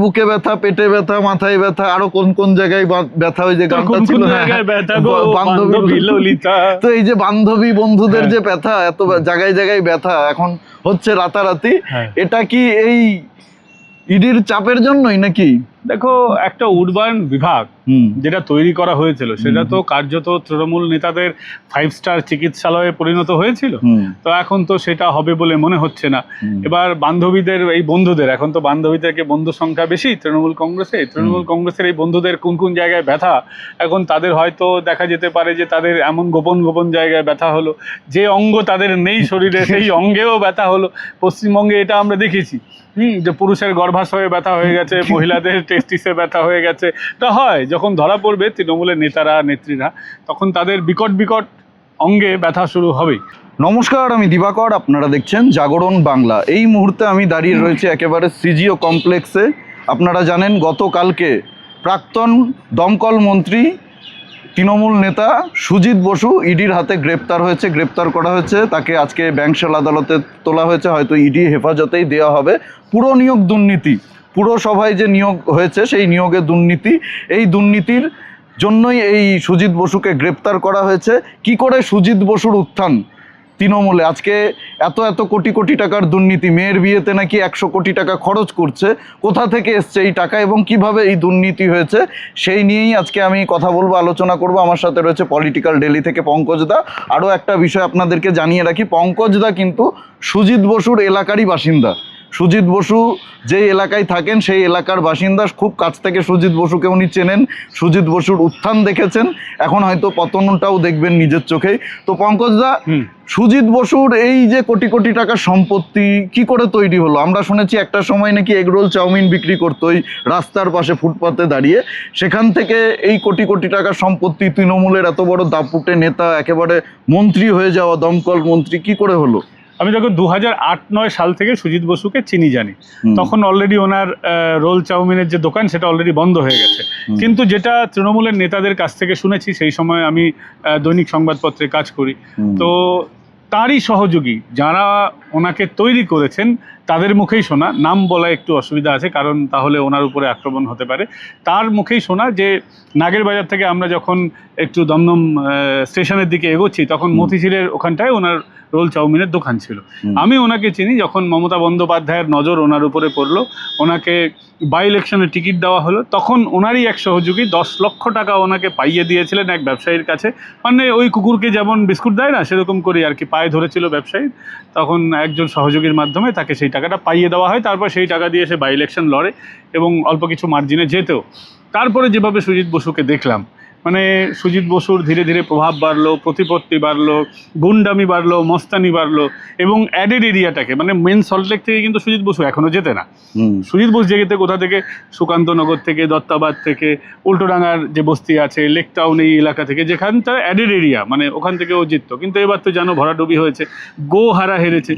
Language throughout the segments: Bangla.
বুকে ব্যথা, পেটে ব্যথা, মাথায় ব্যথা, আরো কোন কোন জায়গায় ব্যথা, ওই যে গানটা ছিল বান্ধবী ললিতা। তো এই যে বান্ধবী বন্ধুদের যে ব্যথা, এত জায়গায় জায়গায় ব্যথা এখন হচ্ছে রাতারাতি, এটা কি এই ইডির চাপের জন্যই নাকি? দেখো, একটা উডবার্ন বিভাগ যেটা তৈরি করা হয়েছিল সেটা তো কার্যত তৃণমূল নেতাদের 5 স্টার চিকিৎসালয়ে পরিণত হয়েছিল। তো এখন তো সেটা হবে বলে মনে হচ্ছে না। এবার বান্ধবীদের এই বন্ধুদের, এখন তো বান্ধবীদেরকে বন্ধু সংখ্যা বেশি তৃণমূল কংগ্রেসের এই বন্ধুদের কোন কোন জায়গায় ব্যথা, এখন তাদের হয়তো দেখা যেতে পারে যে তাদের এমন গোপন গোপন জায়গায় ব্যথা হলো, যে অঙ্গ তাদের নেই শরীরে সেই অঙ্গেও ব্যথা হলো। পশ্চিমবঙ্গে এটা আমরা দেখেছি, যে পুরুষের গর্ভাশয়ে ব্যথা হয়ে গেছে, মহিলাদের টেস্টিসে ব্যথা হয়ে গেছে। তা হয় যখন ধরা পড়বে তৃণমূলের নেতারা নেত্রীরা, তখন তাদের বিকট বিকট অঙ্গে ব্যথা শুরু হবে। নমস্কার, আমি দিবাকর, আপনারা দেখছেন জাগরণ বাংলা। এই মুহূর্তে আমি দাঁড়িয়ে রয়েছি একেবারে সিজিও কমপ্লেক্সে। আপনারা জানেন গতকালকে প্রাক্তন দমকল মন্ত্রী তৃণমূল নেতা সুজিত বসু ইডির হাতে গ্রেপ্তার করা হয়েছে। তাকে আজকে ব্যাংশাল আদালতে তোলা হয়েছে, হয়তো ইডি হেফাজতেই দেওয়া হবে। পুরো নিয়োগ দুর্নীতি, পুরসভায় যে নিয়োগ হয়েছে সেই নিয়োগে দুর্নীতি, এই দুর্নীতির জন্যই এই সুজিত বসুকে গ্রেপ্তার করা হয়েছে। কি করে সুজিত বসুর উত্থান তৃণমূলে, আজকে এত এত কোটি কোটি টাকার দুর্নীতি, মেয়ের বিয়েতে নাকি 100 কোটি টাকা খরচ করছে, কোথা থেকে এসছে এই টাকা এবং কিভাবে এই দুর্নীতি হয়েছে, সেই নিয়েই আজকে আমি কথা বলবো, আলোচনা করব। আমার সাথে রয়েছে পলিটিক্যাল ডেলি থেকে পঙ্কজ দা। আরও একটা বিষয় আপনাদেরকে জানিয়ে রাখি, পঙ্কজ দা কিন্তু সুজিত বসুর এলাকারই বাসিন্দা। সুজিত বসু যেই এলাকায় থাকেন সেই এলাকার বাসিন্দা, খুব কাছ থেকে সুজিত বসুকে উনি চেনেন, সুজিত বসুর উত্থান দেখেছেন, এখন হয়তো পতনটাও দেখবেন নিজের চোখেই। তো পঙ্কজ দা, সুজিত বসুর এই যে কোটি কোটি টাকার সম্পত্তি কি করে তৈরি হলো? আমরা শুনেছি একটা সময় নাকি এগরোল চাউমিন বিক্রি করতো ওই রাস্তার পাশে ফুটপাতে দাঁড়িয়ে, সেখান থেকে এই কোটি কোটি টাকার সম্পত্তি, তৃণমূলের এত বড় দাপুটে নেতা, একেবারে মন্ত্রী হয়ে যাওয়া, দমকল মন্ত্রী, কি করে হলো? আমি যখন 2008-9 সাল থেকে সুজিত বসুকে জানি, তখন অলরেডি ওনার রোল চাউমিনের যে দোকান সেটা অলরেডি বন্ধ হয়ে গেছে। কিন্তু যেটা তৃণমূলের নেতাদের কাছ থেকে শুনেছি, সেই সময় আমি দৈনিক সংবাদপত্রে কাজ করি, তো তারই সহযোগী যারা ওনাকে তৈরি করেছেন তাদের মুখেই শোনা, নাম বলা একটু অসুবিধা আছে কারণ তাহলে ওনার উপরে আক্রমণ হতে পারে, তার মুখেই শোনা যে নাগের বাজার থেকে আমরা যখন একটু দমদম স্টেশনের দিকে এগোচ্ছি তখন মতিঝিলের ওখানটায় ওনার রোল চাউমিনের দোকান ছিল। আমি ওনাকে চিনি, যখন মমতা বন্দ্যোপাধ্যায়ের নজর ওনার উপরে পড়লো, ওনাকে বাই ইলেকশনের টিকিট দেওয়া হলো, তখন ওনারই এক সহযোগী 10 লক্ষ টাকা ওনাকে পাইয়ে দিয়েছিলেন এক ব্যবসায়ীর কাছে। মানে ওই কুকুরকে যেমন বিস্কুট দেয় না, সেরকম করে আর কি পায়ে ধরেছিল ব্যবসায়ী, তখন একজন সহযোগীর মাধ্যমে তাকে সেই টাকাটা পাইয়ে দেওয়া হয়। তারপর সেই টাকা দিয়ে সে বাই ইলেকশন লড়ে এবং অল্প কিছু মার্জিনে যেতেও। তারপরে যেভাবে সুজিত বসুকে দেখলাম, মানে সুজিত বসুর ধীরে ধীরে প্রভাব বাড়লো, প্রতিপত্তি বাড়লো, গুন্ডামি বাড়লো, মস্তানি বাড়লো, এবং অ্যাডেড এরিয়াটাকে, মানে মেন সল্টলেক থেকে কিন্তু সুজিত বসু এখনও যেতে না। সুজিত বসু যেতে কোথা থেকে? সুকান্তনগর থেকে, দত্তাবাদ থেকে, উল্টোডাঙ্গার যে বস্তি আছে, লেক টাউন, এই এলাকা থেকে, যেখানটা অ্যাডেড এরিয়া, মানে ওখান থেকে ও জিততো। কিন্তু এবার তো জানো ভরাডুবি হয়েছে, গো হারা হেরেছে।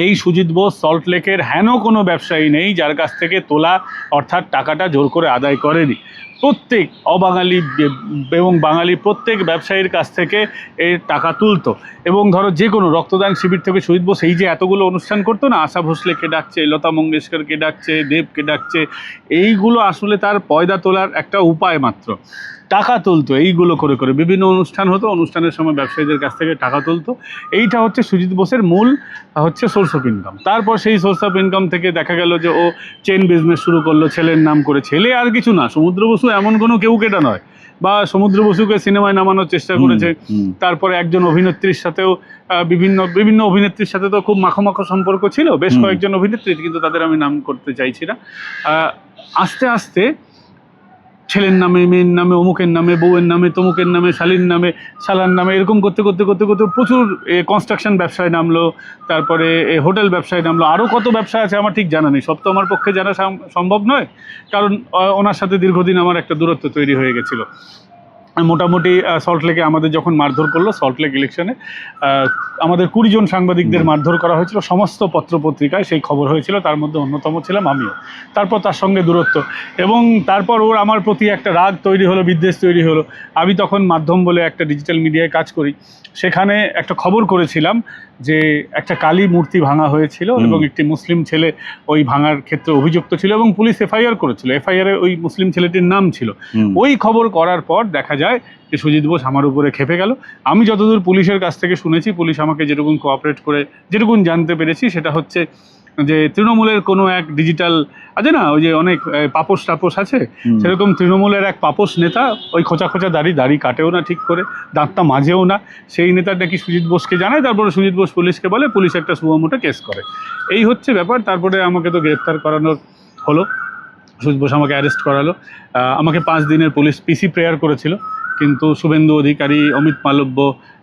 এই সুজিত বোস সল্টলেকের হেন কোনো ব্যবসায়ী নেই যার কাছ থেকে তোলা অর্থাৎ টাকাটা জোর করে আদায় করেনি। প্রত্যেক অবাঙালি এবং বাঙালি প্রত্যেক ব্যবসায়ীর কাছ থেকে এই টাকা তুলতো। এবং ধরো যে কোনো রক্তদান শিবির থেকে সুজিত বোস এই যে এতগুলো অনুষ্ঠান করতো না, আশা ভোসলেকে ডাকছে, লতা মঙ্গেশকরকে ডাকছে, দেবকে ডাকছে, এইগুলো আসলে তার পয়দা তোলার একটা উপায় মাত্র। টাকা তুলতো এইগুলো করে করে, বিভিন্ন অনুষ্ঠান হতো, অনুষ্ঠানের সময় ব্যবসায়ীদের কাছ থেকে টাকা তুলতো। এইটা হচ্ছে সুজিত বোসের মূল হচ্ছে সোর্স অফ ইনকাম। তারপর সেই সোর্স অফ ইনকাম থেকে দেখা গেল যে ও চেন বিজনেস শুরু করলো ছেলের নাম করে। ছেলে আর কিছু না, সমুদ্র বসু এমন কোনো কেউ কেটা নয়, বা সমুদ্র বসুকে সিনেমায় নামানোর চেষ্টা করেছে। তারপরে একজন অভিনেত্রীর সাথেও বিভিন্ন অভিনেত্রীর সাথে তো খুব মাখো সম্পর্ক ছিল, বেশ কয়েকজন অভিনেত্রী, কিন্তু তাদের আমি নাম করতে চাইছি না। আস্তে আস্তে ছেলের নামে, মেয়ের নামে, অমুকের নামে, বউয়ের নামে, তমুকের নামে, শালির নামে, শালার নামে, এরকম করতে করতে করতে করতে প্রচুর কনস্ট্রাকশন ব্যবসায় নামলো, তারপরে হোটেল ব্যবসায় নামলো, আরও কত ব্যবসা আছে আমার ঠিক জানা নেই, সব তো আমার পক্ষে জানা সম্ভব নয়, কারণ ওনার সাথে দীর্ঘদিন আমার একটা দূরত্ব তৈরি হয়ে গেছিলো। মোটামুটি সল্টলেকে আমাদের যখন মারধর করলো, সল্টলেক ইলেকশনে আমাদের 20 জন সাংবাদিকদের মারধর করা হয়েছিল, সমস্ত পত্রপত্রিকায় সেই খবর হয়েছিল, তার মধ্যে অন্যতম ছিলাম আমিও। তারপর তার সঙ্গে দূরত্ব, এবং তারপর ওর আমার প্রতি একটা রাগ তৈরি হলো, বিদ্বেষ তৈরি হলো। আমি তখন মাধ্যম বলে একটা ডিজিটাল মিডিয়ায় কাজ করি, সেখানে একটা খবর করেছিলাম যে একটা কালী মূর্তি ভাঙা হয়েছিল এবং একটি মুসলিম ছেলে ওই ভাঙার ক্ষেত্রে অভিযুক্ত ছিল, এবং পুলিশ এফআইআর করেছিল, এফআইআরে ওই মুসলিম ছেলেটির নাম ছিল। ওই খবর করার পর দেখা যায় যে সুজিত বোস আমার উপরে খেপে গেল। আমি যতদূর পুলিশের কাছ থেকে শুনেছি, পুলিশ আমাকে যেরকম কোঅপারেট করে যেটুকুন জানতে পেরেছি, সেটা হচ্ছে যে তৃণমূলের কোনো এক ডিজিটাল আছে না, ওই যে অনেক পাপোশ টাপোশ আছে, সেরকম তৃণমূলের এক পাপোশ নেতা, ওই খোঁচা খোঁচা দাড়ি কাটেও না ঠিক করে, দাঁতটা মাজেও না, সেই নেতার নাকি সুজিত বোসকে জানায়, তারপরে সুজিত বোস পুলিশকে বলে, পুলিশ একটা সুমোটো কেস করে। এই হচ্ছে ব্যাপার। তারপরে আমাকে তো গ্রেপ্তার করানোর হলো, সুজিত বোস আমাকে অ্যারেস্ট করালো। আমাকে 5 দিনের পুলিশ পিসি প্রেয়ার করেছিল, কিন্তু শুভেন্দু অধিকারী, অমিত মালব্য,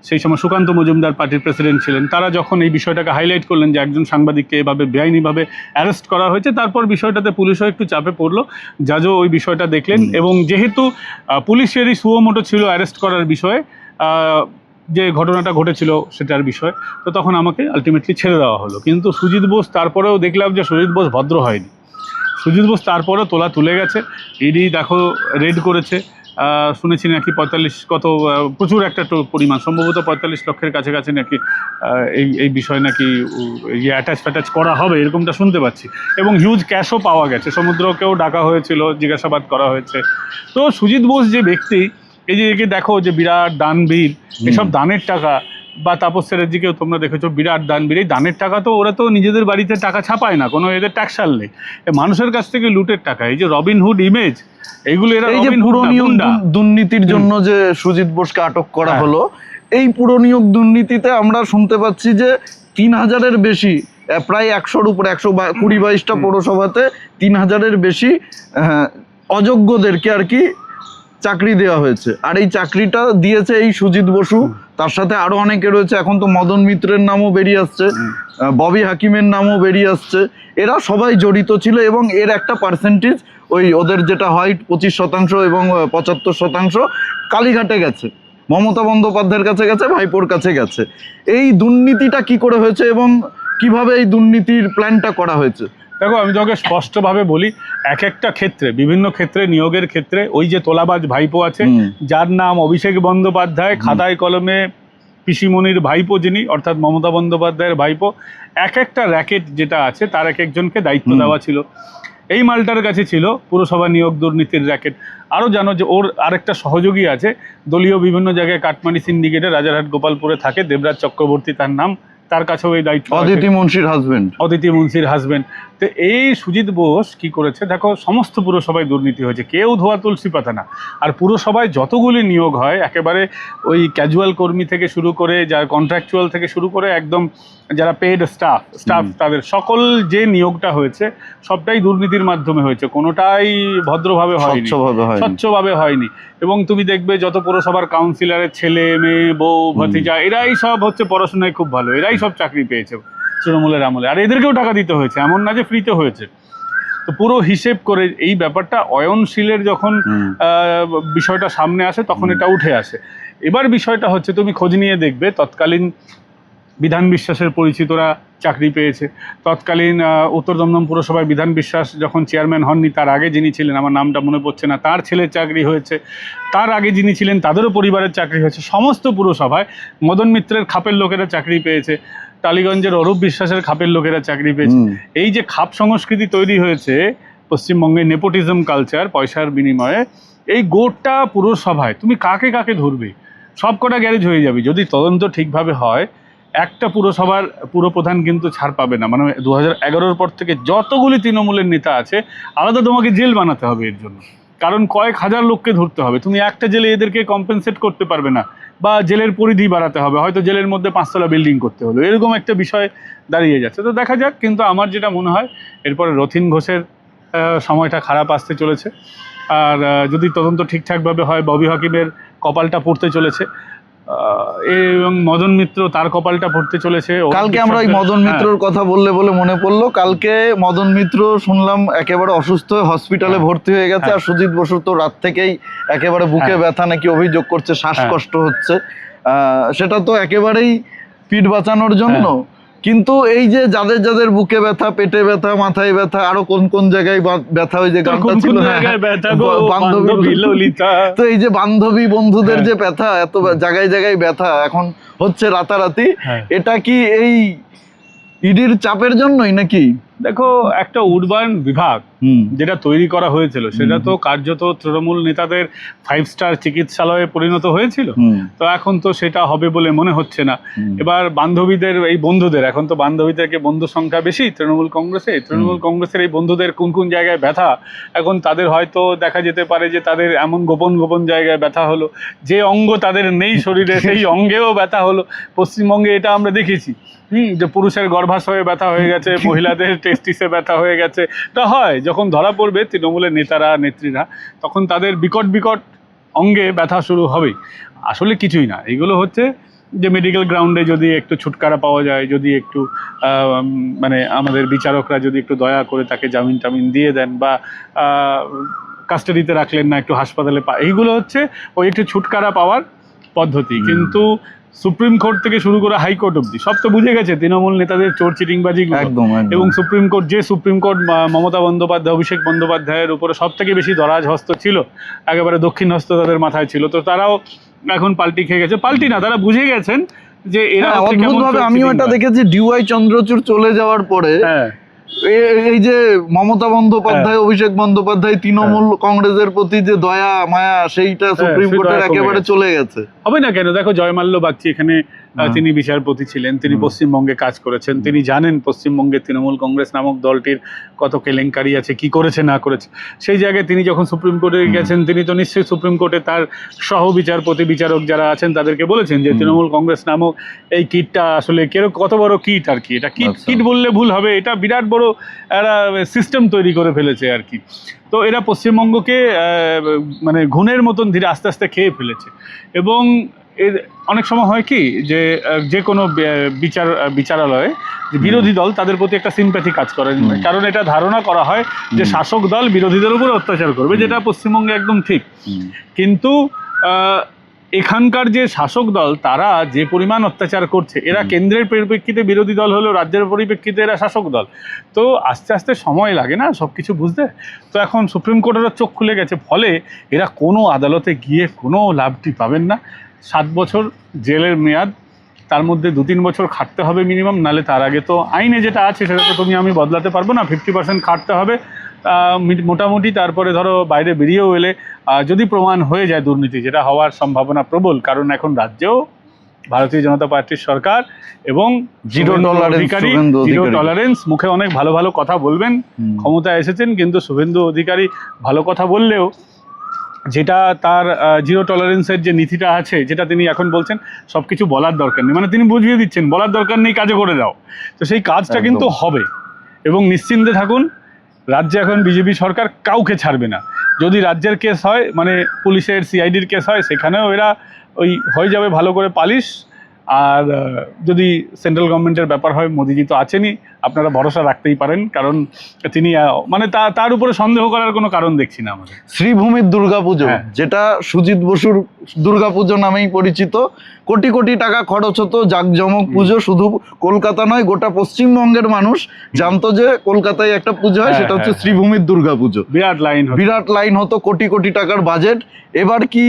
সেই সময় সুকান্ত মজুমদার পার্টির প্রেসিডেন্ট ছিলেন, তারা যখন এই বিষয়টাকে হাইলাইট করলেন যে একজন সাংবাদিককে এভাবে বেআইনিভাবে অ্যারেস্ট করা হয়েছে, তারপর বিষয়টাতে পুলিশও একটু চাপে পড়লো। জাজও ওই বিষয়টা দেখলেন, এবং যেহেতু পুলিশেরই সুমোটো ছিল অ্যারেস্ট করার বিষয়ে, যে ঘটনাটা ঘটেছিল সেটার বিষয়, তো তখন আমাকে আলটিমেটলি ছেড়ে দেওয়া হলো। কিন্তু সুজিত বোস, তারপরেও দেখলাম যে সুজিত বোস ভদ্র হয়নি। সুজিত বোস তারপরেও তোলা তুলে গেছে, ইডি দেখো রেড করেছে, শুনেছি নাকি 45 কত প্রচুর একটা পরিমাণ, সম্ভবত 45 লক্ষের কাছাকাছি নাকি এই বিষয় নাকি অ্যাটাচ ফ্যাটাচ করা হবে, এরকমটা শুনতে পাচ্ছি। এবং হিউজ ক্যাশও পাওয়া গেছে, সমুদ্রকেও ডাকা হয়েছিল, জিজ্ঞাসাবাদ করা হয়েছে। তো সুজিত বোস যে ব্যক্তি, এই যে একে দেখো যে বিরাট দানবীর, এসব দানের টাকা, বা তাপস চ্যাটার্জিকেও তোমরা দেখেছো বিরাট দানবীর, এই দানের টাকা তো ওরা তো নিজেদের বাড়িতে টাকা ছাপায় না, কোনো এদের ট্যাক্সাল নেই, মানুষের কাছ থেকে লুটের টাকা। এই যে রবিনহুড ইমেজ, এইগুলো এরা এই যে পুরো নিয়োগ দুর্নীতির জন্য যে সুজিত বোসকে আটক করা হলো, এই পুরো নিয়োগ দুর্নীতিতে আমরা শুনতে পাচ্ছি যে 3000-এর বেশি, প্রায় 100-র উপরে, 120-22টা পৌরসভাতে 3000-এর বেশি অযোগ্যদেরকে আর কি চাকরি দেওয়া হয়েছে। আর এই চাকরিটা দিয়েছে এই সুজিত বসু, তার সাথে আরো অনেকে রয়েছে। এখন তো মদন মিত্রের নামও বেরিয়ে আসছে, ববি হাকিমের নামও বেরিয়ে আসছে। এরা সবাই জড়িত ছিল, এবং এর একটা পার্সেন্টেজ, ওই ওদের যেটা হয় 25% এবং 75% কালীঘাটে গেছে, মমতা বন্দ্যোপাধ্যায়ের কাছে গেছে, ভাইপোর কাছে গেছে। এই দুর্নীতিটা কি করে হয়েছে এবং কিভাবে এই দুর্নীতির প্ল্যানটা করা হয়েছে? দেখো, আমি তোমাকে স্পষ্টভাবে বলি, এক একটা ক্ষেত্রে, বিভিন্ন ক্ষেত্রে, নিয়োগের ক্ষেত্রে, ওই যে তোলাবাজ ভাইপো আছে, যার নাম অভিষেক বন্দ্যোপাধ্যায়, খাতায় কলমে পিসিমণির ভাইপো যিনি, অর্থাৎ মমতা বন্দ্যোপাধ্যায়ের ভাইপো, এক একটা র্যাকেট যেটা আছে তার এক একজনকে দায়িত্ব দেওয়া ছিল। এই মালটার কাছে ছিল পুরসভা নিয়োগ দুর্নীতির র্যাকেট। আরও জানো যে ওর আরেকটা সহযোগী আছে, দলীয় বিভিন্ন জায়গায় কাটমানি সিন্ডিকেটে, রাজারহাট গোপালপুরে থাকে, দেবরাজ চক্রবর্তী তার নাম, তার কাছেও এই দায়িত্ব। অদিতি মুন্সির হাজবেন্ড। তো এই সুজিত বোস কি করেছে দেখো, সমস্ত পুরসভায় দুর্নীতি হয়েছে, কেউ ধোয়া তুলসী পাতা না। আর পুরসভায় যতগুলি নিয়োগ হয়, একেবারে ওই ক্যাজুয়াল কর্মী থেকে শুরু করে, যার কন্ট্রাকচুয়াল থেকে শুরু করে, একদম যারা পেড স্টাফ, তাদের সকল যে নিয়োগটা হয়েছে সবটাই দুর্নীতির মাধ্যমে হয়েছে, কোনোটাই ভদ্রভাবে হয়নি, স্বচ্ছভাবে হয়নি। এবং তুমি দেখবে যত পুরসভার কাউন্সিলরের ছেলে মেয়ে, বউ, ভাতিজা, এরাই সব হচ্ছে পড়াশোনায় খুব ভালো, এরাই সব চাকরি পেয়েছে তৃণমূলের আমলে। আর এদেরকেও টাকা দিতে হয়েছে, এমন না যে ফ্রিতে হয়েছে। তো পুরো হিসেব করে এই ব্যাপারটা অয়নশীলের যখন বিষয়টা সামনে আসে, তখন এটা উঠে আসে। এবার বিষয়টা হচ্ছে, তুমি খোঁজ নিয়ে দেখবে, তৎকালীন বিধান বিশ্বাসের পরিচিতরা চাকরি পেয়েছে। তৎকালীন উত্তর দমদম পুরসভায় বিধান বিশ্বাস যখন চেয়ারম্যান হননি, তার আগে যিনি ছিলেন, আমার নামটা মনে পড়ছে না, তার ছেলের চাকরি হয়েছে। তার আগে যিনি ছিলেন, তাদেরও পরিবারের চাকরি হয়েছে। সমস্ত পুরসভায় মদন মিত্রের খাপের লোকেরা চাকরি পেয়েছে, টালিগঞ্জের অরূপ বিশ্বাসের খাপের লোকেরা চাকরি পেয়েছে। এই যে খাপ সংস্কৃতি তৈরি হয়েছে পশ্চিমবঙ্গে, নেপোটিজম কালচার, পয়সার বিনিময়ে, এই গোটা পুরসভায় তুমি কাকে কাকে ধরবে? সব কটা গ্যারেজ হয়ে যাবে। যদি তদন্ত ঠিকভাবে হয়, একটা পুরসভার পুরপ্রধান কিন্তু ছাড় পাবে না। মানে 2011-র পর থেকে যতগুলি তৃণমূলের নেতা আছে, আলাদা তোমাকে জেল বানাতে হবে এর জন্য, কারণ কয়েক হাজার লোককে ধরতে হবে। তুমি একটা জেলে এদেরকে কম্পেনসেট করতে পারবে না, বা জেলের পরিধি বাড়াতে হবে, হয়তো জেলের মধ্যে 5 তলা বিল্ডিং করতে হলো, এরকম একটা বিষয় দাঁড়িয়ে যাচ্ছে। তো দেখা যাক। কিন্তু আমার যেটা মনে হয়, এরপরে রথীন ঘোষের সময়টা খারাপ আসতে চলেছে। আর যদি তদন্ত ঠিকঠাকভাবে হয়, ববি হাকিমের কপালটা পড়তে চলেছে। এবং মদন মিত্র তার কপালটা পড়তে চলেছে। কালকে আমরা ওই মদন মিত্রর কথা বললে বলে মনে পড়লো, কালকে মদন মিত্র শুনলাম একেবারে অসুস্থ হয়ে হসপিটালে ভর্তি হয়ে গেছে। আর সুজিত বসুর তো রাত থেকেই একেবারে বুকে ব্যথা নাকি অভিযোগ করছে, শ্বাসকষ্ট হচ্ছে। সেটা তো একেবারেই পিঠ বাঁচানোর জন্য। কিন্তু এই যে যাদের যাদের বুকে ব্যথা, পেটে ব্যথা, মাথায় ব্যথা, আরো কোন কোন জায়গায় ব্যথা, ওই যে গানটা ছিল বান্ধবী ললিতা, তো এই যে বান্ধবী বন্ধুদের যে ব্যথা, এত জায়গায় জায়গায় ব্যথা এখন হচ্ছে রাতারাতি, এটা কি এই ইডির চাপের জন্যই নাকি? দেখো, একটা উডবার্ন বিভাগ যেটা তৈরি করা হয়েছিল সেটা তো কার্যত তৃণমূল নেতাদের 5 স্টার চিকিৎসালয়ে পরিণত হয়েছিল। তো এখন তো সেটা হবে বলে মনে হচ্ছে না। এবার বান্ধবীদের এই বন্ধুদের, এখন তো বান্ধবীদেরকে বন্ধু সংখ্যা বেশি তৃণমূল কংগ্রেসের এই বন্ধুদের কোন কোন জায়গায় ব্যথা, এখন তাদের হয়তো দেখা যেতে পারে যে তাদের এমন গোপন গোপন জায়গায় ব্যথা হলো, যে অঙ্গ তাদের নেই শরীরে সেই অঙ্গেও ব্যথা হলো। পশ্চিমবঙ্গে এটা আমরা দেখেছি, যে পুরুষের গর্ভাশয়ে ব্যথা হয়ে গেছে, মহিলাদের টেস্টিসে ব্যথা হয়ে গেছে। তা হয় যখন ধরা পড়বে তৃণমূলের নেতারা নেত্রীরা, তখন তাদের বিকট বিকট অঙ্গে ব্যথা শুরু হবে। আসলে কিছুই না, এগুলো হচ্ছে যে মেডিকেল গ্রাউন্ডে যদি একটু ছুটকারা পাওয়া যায়, যদি একটু মানে আমাদের বিচারকরা যদি একটু দয়া করে তাকে জামিন টামিন দিয়ে দেন, বা কাস্টাডিতে রাখলেন না, একটু হাসপাতালে এইগুলো হচ্ছে ওই একটু ছুটকারা পাওয়ার পদ্ধতি। কিন্তু সুপ্রিম কোর্ট থেকে শুরু করে হাইকোর্ট অব্দি সব তো বুঝে গেছে তৃণমূল নেতাদের চোর চিটিংবাজি। এবং সুপ্রিম কোর্ট মমতা বন্দ্যোপাধ্যায়, অভিষেক বন্দ্যোপাধ্যায়ের উপরে সব থেকে বেশি দরাজ হস্ত ছিল, একেবারে দক্ষিণ হস্ত তাদের মাথায় ছিল। তো তারাও এখন পাল্টি খেয়ে গেছে, পাল্টি না, তারা বুঝে গেছেন যে এরা অদ্ভুতভাবে। আমিও এটা দেখেছি ডিওয়াই চন্দ্রচূড় চলে যাওয়ার পরে এই যে মমতা বন্দ্যোপাধ্যায়, অভিষেক বন্দ্যোপাধ্যায় তৃণমূল কংগ্রেসের প্রতি যে দয়া মায়া, সেইটা সুপ্রিম কোর্টের একেবারে চলে গেছে। হবে না কেন? দেখো, জয়মাল্য বাগচি এখানে তিনি বিচারপতি ছিলেন, তিনি পশ্চিমবঙ্গে কাজ করেছেন, তিনি জানেন পশ্চিমবঙ্গে তৃণমূল কংগ্রেস নামক দলটির কত কেলেঙ্কারি আছে, কি করেছে না করেছে। সেই জায়গায় তিনি যখন সুপ্রিম কোর্টে গেছেন, তিনি তো নিশ্চয়ই সুপ্রিম কোর্টে তার সহ বিচারক যারা আছেন তাদেরকে বলেছেন যে তৃণমূল কংগ্রেস নামক এই কিটটা আসলে কত বড় কিট আর কি, এটা কিট বললে ভুল হবে, এটা বিরাট বড় একটা সিস্টেম তৈরি করে ফেলেছে আর কি। তো এরা পশ্চিমবঙ্গকে মানে ঘুণের মতন ধীরে আস্তে আস্তে খেয়ে ফেলেছে। এবং এর অনেক সময় হয় কি যে কোনো বিচারালয়ে বিরোধী দল তাদের প্রতি একটা সিম্প্যাথি কাজ করে, কারণ এটা ধারণা করা হয় যে শাসক দল বিরোধীদের উপর অত্যাচার করবে, যেটা পশ্চিমবঙ্গে একদম ঠিক। কিন্তু এখানকার যে শাসক দল তারা যে পরিমাণ অত্যাচার করছে, এরা কেন্দ্রের পরিপ্রেক্ষিতে বিরোধী দল হলেও রাজ্যের পরিপ্রেক্ষিতে এরা শাসক দল। তো আস্তে আস্তে সময় লাগে না সব কিছু বুঝতে। তো এখন সুপ্রিম কোর্টেরও চোখ খুলে গেছে, ফলে এরা কোনো আদালতে গিয়ে কোনো লাভটি পাবেন না। 7 বছর জেলের মেয়াদ, তার মধ্যে 2-3 বছর খাটতে হবে মিনিমাম, নালে তার আগে তো আইনে যেটা আছে সেটা তো আমি বদলাতে পারবো না। 50% খাটতে হবে মোটামুটি। তারপরে ধরো বাইরে বেরিয়েও এলে যদি প্রমাণ হয়ে যায় দুর্নীতি, যেটা হওয়ার সম্ভাবনা প্রবল, কারণ এখন রাজ্যেও ভারতীয় জনতা পার্টির সরকার এবং জিরো টলারেন্স, মুখে অনেক ভালো ভালো কথা বলবেন, ক্ষমতায় এসেছেন, কিন্তু শুভেন্দু অধিকারী ভালো কথা বললেও যেটা তার জিরো টলারেন্সের যে নীতিটা আছে, যেটা তিনি এখন বলছেন সব কিছু বলার দরকার নেই, মানে তিনি বুঝিয়ে দিচ্ছেন বলার দরকার নেই, কাজে করে দাও। তো সেই কাজটা কিন্তু হবে, এবং নিশ্চিন্তে থাকুন, রাজ্যে এখন বিজেপি সরকার কাউকে ছাড়বে না। যদি রাজ্যের কেস হয়, মানে পুলিশের সিআইডির কেস হয়, সেখানেও এরা ওই হয়ে যাবে ভালো করে পালিশ। আর যদি সেন্ট্রাল গভর্নমেন্টের ব্যাপার হয়, মোদিজি তো আছেনই, আপনারা ভরসা রাখতেই পারেন, কারণ তিনি মানে তার উপরে সন্দেহ করার কোনো কারণ দেখছি না আমাদের। শ্রীভূমির দুর্গাপুজো, যেটা সুজিত বসুর দুর্গাপুজো নামেই পরিচিত, কোটি কোটি টাকা খরচ হতো, জাঁকজমক পুজো, শুধু কলকাতা নয় গোটা পশ্চিমবঙ্গের মানুষ জানতো যে কলকাতায় একটা পুজো হয়, সেটা হচ্ছে শ্রীভূমির দুর্গাপুজো। বিরাট লাইন হতো, কোটি কোটি টাকার বাজেট। এবার কি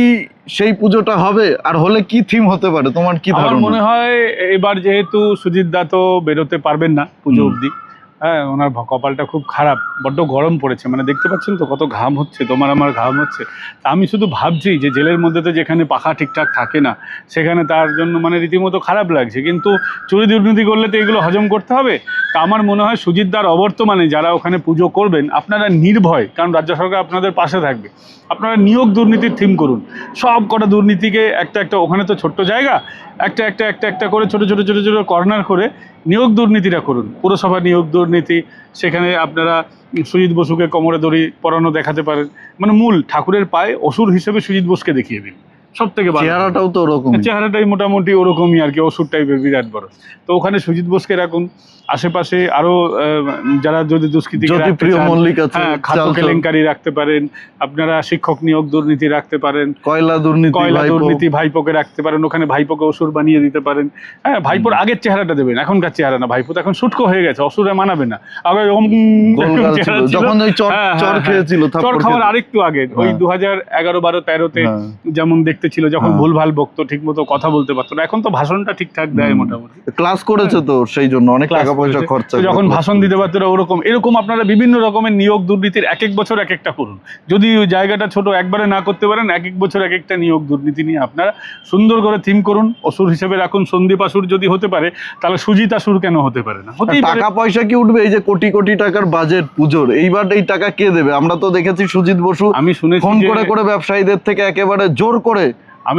সেই পুজোটা হবে? আর হলে কি থিম হতে পারে, তোমার কি ধারণা? আমার মনে হয় এবার যেহেতু সুজিত দা তো বেরোতে পারবেন না পুজো অবধি, হ্যাঁ, ওনার কপালটা খুব খারাপ, বড্ড গরম পড়েছে, মানে দেখতে পাচ্ছেন তো কত ঘাম হচ্ছে, তোমার আমার ঘাম হচ্ছে। আমি শুধু ভাবছি যে জেলের মধ্যে তো যেখানে পাখা ঠিকঠাক থাকে না, সেখানে তার জন্য মানে রীতিমতো খারাপ লাগছে। কিন্তু চুরি দুর্নীতি করলে তো এগুলো হজম করতে হবে। তা আমার মনে হয় সুজিতদার অবর্তমানে যারা ওখানে পুজো করবেন, আপনারা নির্ভয়, কারণ রাজ্য সরকার আপনাদের পাশে থাকবে, আপনারা নিয়োগ দুর্নীতির থিম করুন। সব কটা দুর্নীতিকে একটা ওখানে তো ছোট্ট জায়গা, একটা করে ছোট কর্নার করে নিয়োগ দুর্নীতিটা করুন। পুরসভা নিয়োগ দুর্নীতি, সেখানে আপনারা সুজিত বসুকে কোমরে দড়ি পরানো দেখাতে পারেন, মানে মূল ঠাকুরের পায়ে অসুর হিসেবে সুজিত বোসকে দেখিয়ে দিন, সব থেকে ভালো। চেহারাটাও তো ওরকম। চেহারাটাই মোটামুটি ওরকমই আর কি, অসুর টাইপের বিরাট বড়। তো ওখানে সুজিত বোসকে রাখুন, আশেপাশে আরো যারা যদি দুষ্কৃতি জ্যোতিপ্রিয় মল্লিক আছে, খাদ্য কেলেঙ্কারি রাখতে পারেন, আপনারা শিক্ষক নিয়োগ দুর্নীতি রাখতে পারেন, কয়লা দুর্নীতি ভাইপোকে রাখতে পারেন, ওখানে ভাইপোকে অসুর বানিয়ে দিতে পারেন। হ্যাঁ, ভাইপোর আগের চেহারাটা দেবেন, এখনকার চেহারা না। ভাইপো তো এখন শুটকো হয়ে গেছে, অসুরে মানাবে না। আগে যখন ওই চর খেয়েছিল, চর খাওয়ার আরেকটু আগে ওই 2011-12-13-তে যেমন দেখতে ছিল, যখন ভুলভাল বকতো, ঠিক মতো কথা বলতে পারতো না। এখন তো ভাষণটা ঠিকঠাক দেয়, মোটামুটি ক্লাস করেছে, তো সেই জন্য অনেক টাকা পয়সা খরচা। যখন ভাষণ দিতে পারতো না, এরকম আপনারা বিভিন্ন রকমের নিয়োগ দুর্নীতির এক এক বছর এক একটা করুন। যদি জায়গাটা ছোট, একবারে না করতে পারেন, এক এক বছর এক একটা নিয়োগ দুর্নীতি নিয়ে আপনারা সুন্দর করে থিম করুন। অসুর হিসেবে রাখুন সন্দীপ আসুর, যদি হতে পারে তাহলে সুজিত আসুর কেন হতে পারে না? টাকা পয়সা কি উঠবে? এই যে কোটি কোটি টাকার বাজেট পুজোর, এইবার এই টাকা কে দেবে? আমরা তো দেখেছি সুজিত বসু আমি শুনেছি ফোন করে ব্যবসায়ীদের থেকে একেবারে জোর করে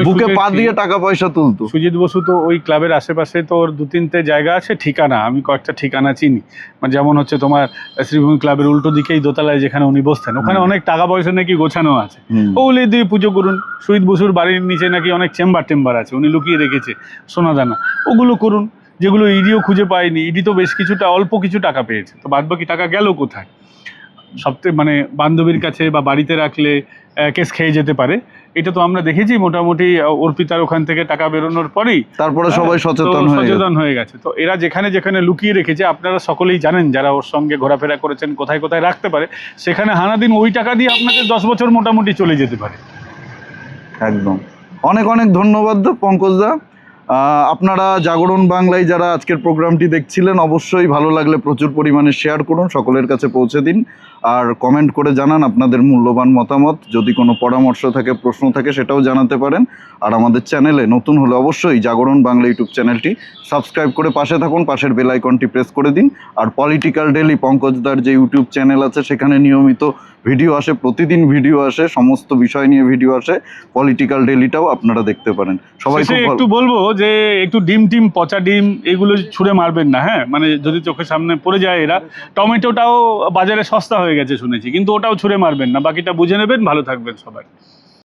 বুকে পা দিয়ে টাকা পয়সা তুলতো। সুজিত বসু তো ওই ক্লাবের আশেপাশে তো ওর 2-3টে জায়গা আছে ঠিকানা, আমি কয়েকটা ঠিকানা চিনি। মানে যেমন হচ্ছে তোমার শ্রীভূমি ক্লাবের উল্টো দিকেই দোতলায় যেখানে উনি বসতেন, ওখানে অনেক টাকা পয়সা নাকি গোছানো আছে। ওগুলি দিয়ে পুজো করুন। সুজিত বসুর বাড়ির নিচে নাকি অনেক চেম্বার আছে, উনি লুকিয়ে রেখেছে সোনাদানা, ওগুলো করুন, যেগুলো ইডিও খুঁজে পায়নি। ইডি তো বেশ কিছুটা, অল্প কিছু টাকা পেয়েছে, তো বাদ বাকি টাকা গেল কোথায়? সবথেকে মানে বান্ধবীর কাছে বা বাড়িতে রাখলে কেস খেয়ে যেতে পারে। এটা তো আমরা দেখেছি মোটামুটি অর্পিতার ওখান থেকে টাকা বেরোনোর পরেই তারপরে সবাই সচেতন হয়ে গেছে। তো এরা যেখানে যেখানে লুকিয়ে রেখেছে, আপনারা সকলেই জানেন যারা ওর সঙ্গে ঘোরাফেরা করেছেন, কোথায় কোথায় রাখতে পারে, সেখানে হানাদিন ওই টাকা দিয়ে আপনাদের 10 বছর মোটামুটি চলে যেতে পারে। একদম। অনেক অনেক ধন্যবাদ পঙ্কজদা। আপনারা জাগরণ বাংলায় যারা আজকের প্রোগ্রামটি দেখছিলেন, অবশ্যই ভালো লাগলে প্রচুর পরিমাণে শেয়ার করুন, সকলের কাছে পৌঁছে দিন, আর কমেন্ট করে জানান আপনাদের মূল্যবান মতামত। যদি কোনো পরামর্শ থাকে, প্রশ্ন থাকে, সেটাও জানাতে পারেন। আর আমাদের চ্যানেলে নতুন হলে অবশ্যই জাগরণ বাংলা ইউটিউব চ্যানেলটি সাবস্ক্রাইব করে পাশে থাকুন, পাশের বেল আইকনটি প্রেস করে দিন। আর পলিটিক্যাল ডেলি পঙ্কজদার যে ইউটিউব চ্যানেল আছে, সেখানে নিয়মিত ভিডিও আসে, প্রতিদিন ভিডিও আসে, সমস্ত বিষয় নিয়ে ভিডিও আসে। পলিটিক্যাল ডেলিটাও আপনারা দেখতে পারেন। সবাই একটু বলবো যে একটু ডিম পচা ডিম এগুলো ছুঁড়ে মারবেন না। হ্যাঁ, মানে যদি চোখের সামনে পড়ে যায়, এরা টমেটোটাও বাজারে সস্তা হয়ে গেছে শুনেছি, কিন্তু ওটাও ছুঁড়ে মারবেন না, বাকিটা বুঝে নেবেন। ভালো থাকবেন সবাই।